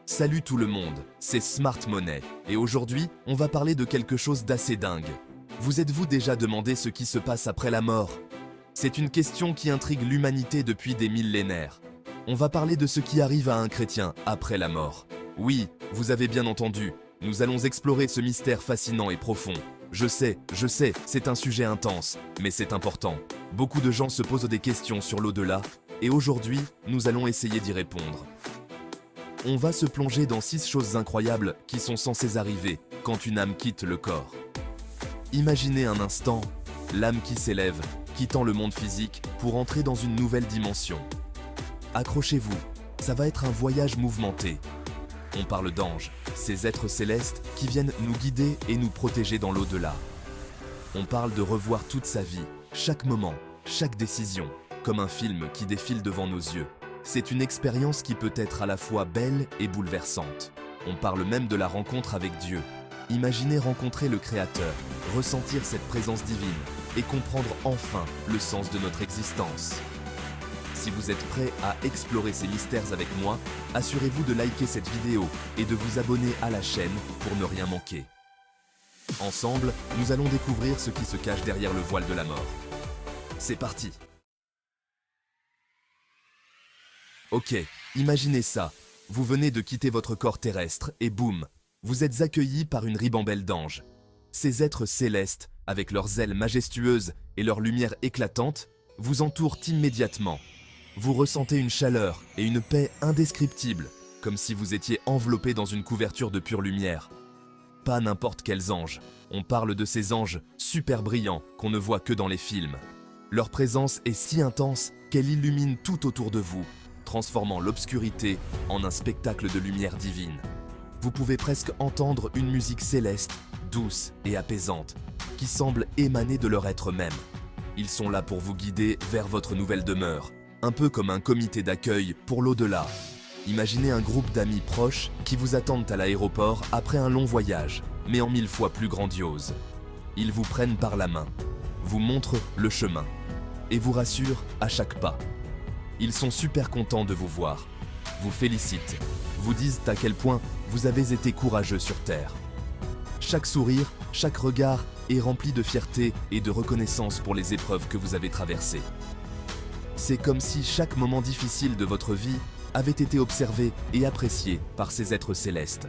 Salut tout le monde, c'est Smart Money et aujourd'hui, on va parler de quelque chose d'assez dingue. Vous êtes-vous déjà demandé ce qui se passe après la mort? C'est une question qui intrigue l'humanité depuis des millénaires. On va parler de ce qui arrive à un chrétien après la mort. Oui, vous avez bien entendu, nous allons explorer ce mystère fascinant et profond. Je sais, c'est un sujet intense, mais c'est important. Beaucoup de gens se posent des questions sur l'au-delà, et aujourd'hui, nous allons essayer d'y répondre. On va se plonger dans 6 choses incroyables qui sont censées arriver quand une âme quitte le corps. Imaginez un instant, l'âme qui s'élève, quittant le monde physique pour entrer dans une nouvelle dimension. Accrochez-vous, ça va être un voyage mouvementé. On parle d'anges, ces êtres célestes qui viennent nous guider et nous protéger dans l'au-delà. On parle de revoir toute sa vie, chaque moment, chaque décision, comme un film qui défile devant nos yeux. C'est une expérience qui peut être à la fois belle et bouleversante. On parle même de la rencontre avec Dieu. Imaginez rencontrer le Créateur, ressentir cette présence divine et comprendre enfin le sens de notre existence. Si vous êtes prêts à explorer ces mystères avec moi, assurez-vous de liker cette vidéo et de vous abonner à la chaîne pour ne rien manquer. Ensemble, nous allons découvrir ce qui se cache derrière le voile de la mort. C'est parti! Ok, imaginez ça. Vous venez de quitter votre corps terrestre et boum, vous êtes accueillis par une ribambelle d'anges. Ces êtres célestes, avec leurs ailes majestueuses et leur lumière éclatante, vous entourent immédiatement. Vous ressentez une chaleur et une paix indescriptibles, comme si vous étiez enveloppé dans une couverture de pure lumière. Pas n'importe quels anges, on parle de ces anges super brillants qu'on ne voit que dans les films. Leur présence est si intense qu'elle illumine tout autour de vous, transformant l'obscurité en un spectacle de lumière divine. Vous pouvez presque entendre une musique céleste, douce et apaisante, qui semble émaner de leur être même. Ils sont là pour vous guider vers votre nouvelle demeure, un peu comme un comité d'accueil pour l'au-delà. Imaginez un groupe d'amis proches qui vous attendent à l'aéroport après un long voyage, mais en 1000 fois plus grandiose. Ils vous prennent par la main, vous montrent le chemin et vous rassurent à chaque pas. Ils sont super contents de vous voir, vous félicitent, vous disent à quel point vous avez été courageux sur Terre. Chaque sourire, chaque regard est rempli de fierté et de reconnaissance pour les épreuves que vous avez traversées. C'est comme si chaque moment difficile de votre vie avait été observé et apprécié par ces êtres célestes.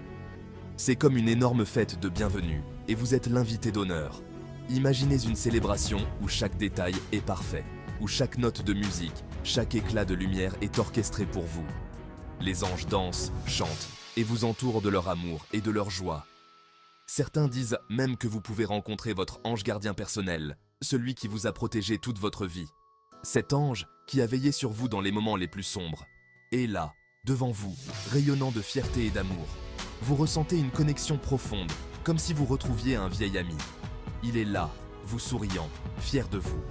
C'est comme une énorme fête de bienvenue et vous êtes l'invité d'honneur. Imaginez une célébration où chaque détail est parfait, où chaque note de musique, chaque éclat de lumière est orchestré pour vous. Les anges dansent, chantent et vous entourent de leur amour et de leur joie. Certains disent même que vous pouvez rencontrer votre ange gardien personnel, celui qui vous a protégé toute votre vie. Cet ange qui a veillé sur vous dans les moments les plus sombres est là, devant vous, rayonnant de fierté et d'amour. Vous ressentez une connexion profonde, comme si vous retrouviez un vieil ami. Il est là, vous souriant, fier de vous.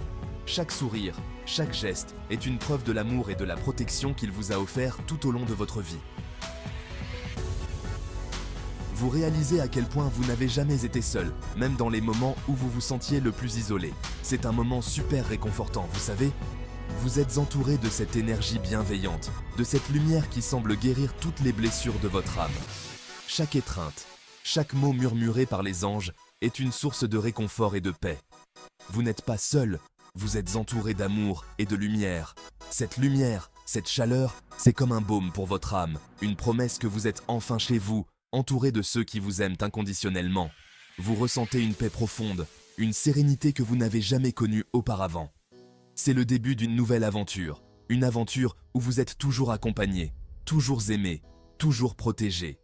Chaque sourire, chaque geste est une preuve de l'amour et de la protection qu'il vous a offert tout au long de votre vie. Vous réalisez à quel point vous n'avez jamais été seul, même dans les moments où vous vous sentiez le plus isolé. C'est un moment super réconfortant, vous savez? Vous êtes entouré de cette énergie bienveillante, de cette lumière qui semble guérir toutes les blessures de votre âme. Chaque étreinte, chaque mot murmuré par les anges est une source de réconfort et de paix. Vous n'êtes pas seul. Vous êtes entouré d'amour et de lumière. Cette lumière, cette chaleur, c'est comme un baume pour votre âme, une promesse que vous êtes enfin chez vous, entouré de ceux qui vous aiment inconditionnellement. Vous ressentez une paix profonde, une sérénité que vous n'avez jamais connue auparavant. C'est le début d'une nouvelle aventure, une aventure où vous êtes toujours accompagné, toujours aimé, toujours protégé.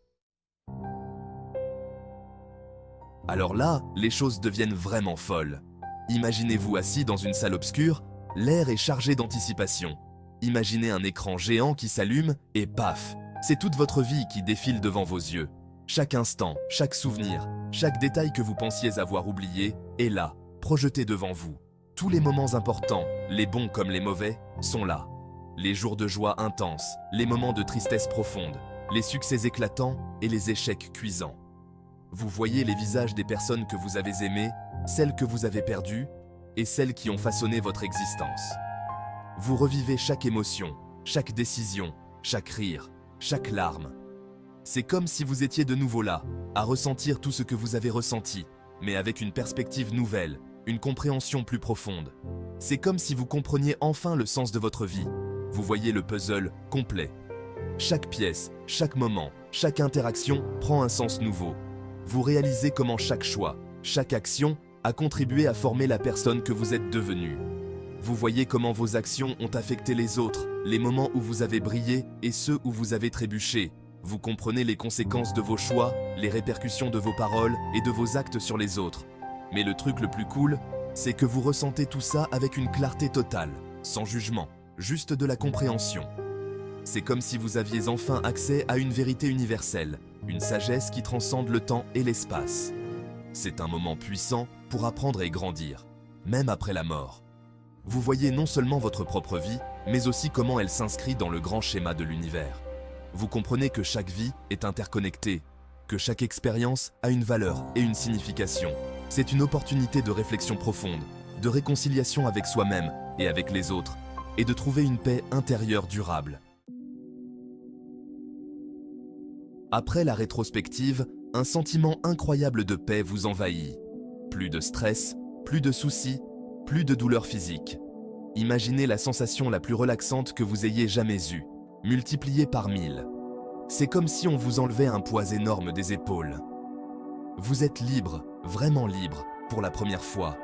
Alors là, les choses deviennent vraiment folles. Imaginez-vous assis dans une salle obscure, l'air est chargé d'anticipation. Imaginez un écran géant qui s'allume et paf, c'est toute votre vie qui défile devant vos yeux. Chaque instant, chaque souvenir, chaque détail que vous pensiez avoir oublié est là, projeté devant vous. Tous les moments importants, les bons comme les mauvais, sont là. Les jours de joie intense, les moments de tristesse profonde, les succès éclatants et les échecs cuisants. Vous voyez les visages des personnes que vous avez aimées, celles que vous avez perdues et celles qui ont façonné votre existence. Vous revivez chaque émotion, chaque décision, chaque rire, chaque larme. C'est comme si vous étiez de nouveau là, à ressentir tout ce que vous avez ressenti, mais avec une perspective nouvelle, une compréhension plus profonde. C'est comme si vous compreniez enfin le sens de votre vie. Vous voyez le puzzle complet. Chaque pièce, chaque moment, chaque interaction prend un sens nouveau. Vous réalisez comment chaque choix, chaque action a contribué à former la personne que vous êtes devenue. Vous voyez comment vos actions ont affecté les autres, les moments où vous avez brillé et ceux où vous avez trébuché. Vous comprenez les conséquences de vos choix, les répercussions de vos paroles et de vos actes sur les autres. Mais le truc le plus cool, c'est que vous ressentez tout ça avec une clarté totale, sans jugement, juste de la compréhension. C'est comme si vous aviez enfin accès à une vérité universelle, une sagesse qui transcende le temps et l'espace. C'est un moment puissant pour apprendre et grandir, même après la mort. Vous voyez non seulement votre propre vie, mais aussi comment elle s'inscrit dans le grand schéma de l'univers. Vous comprenez que chaque vie est interconnectée, que chaque expérience a une valeur et une signification. C'est une opportunité de réflexion profonde, de réconciliation avec soi-même et avec les autres, et de trouver une paix intérieure durable. Après la rétrospective, un sentiment incroyable de paix vous envahit. Plus de stress, plus de soucis, plus de douleur physique. Imaginez la sensation la plus relaxante que vous ayez jamais eue, multipliée par 1000. C'est comme si on vous enlevait un poids énorme des épaules. Vous êtes libre, vraiment libre, pour la première fois.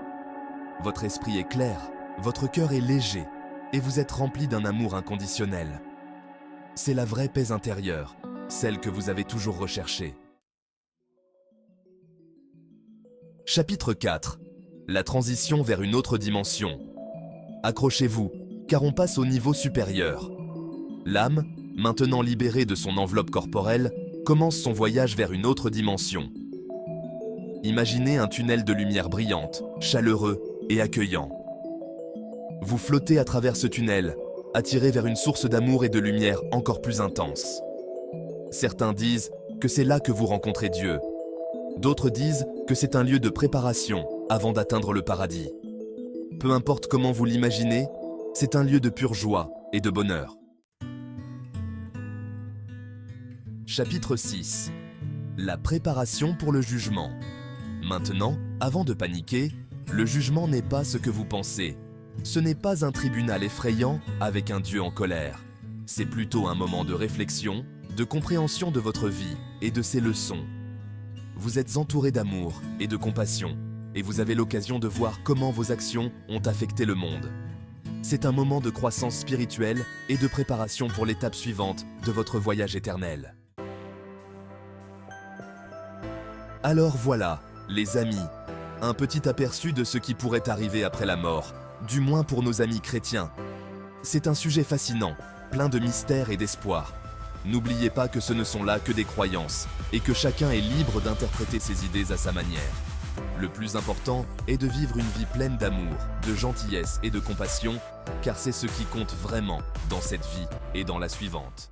Votre esprit est clair, votre cœur est léger, et vous êtes rempli d'un amour inconditionnel. C'est la vraie paix intérieure, celle que vous avez toujours recherchée. Chapitre 4. La transition vers une autre dimension. Accrochez-vous, car on passe au niveau supérieur. L'âme, maintenant libérée de son enveloppe corporelle, commence son voyage vers une autre dimension. Imaginez un tunnel de lumière brillante, chaleureux et accueillant. Vous flottez à travers ce tunnel, attiré vers une source d'amour et de lumière encore plus intense. Certains disent que c'est là que vous rencontrez Dieu. D'autres disent que c'est un lieu de préparation avant d'atteindre le paradis. Peu importe comment vous l'imaginez, c'est un lieu de pure joie et de bonheur. Chapitre 6. La préparation pour le jugement. Maintenant, avant de paniquer, le jugement n'est pas ce que vous pensez. Ce n'est pas un tribunal effrayant avec un Dieu en colère. C'est plutôt un moment de réflexion, de compréhension de votre vie et de ses leçons. Vous êtes entouré d'amour et de compassion, et vous avez l'occasion de voir comment vos actions ont affecté le monde. C'est un moment de croissance spirituelle et de préparation pour l'étape suivante de votre voyage éternel. Alors voilà, les amis, un petit aperçu de ce qui pourrait arriver après la mort, du moins pour nos amis chrétiens. C'est un sujet fascinant, plein de mystères et d'espoir. N'oubliez pas que ce ne sont là que des croyances, et que chacun est libre d'interpréter ses idées à sa manière. Le plus important est de vivre une vie pleine d'amour, de gentillesse et de compassion, car c'est ce qui compte vraiment dans cette vie et dans la suivante.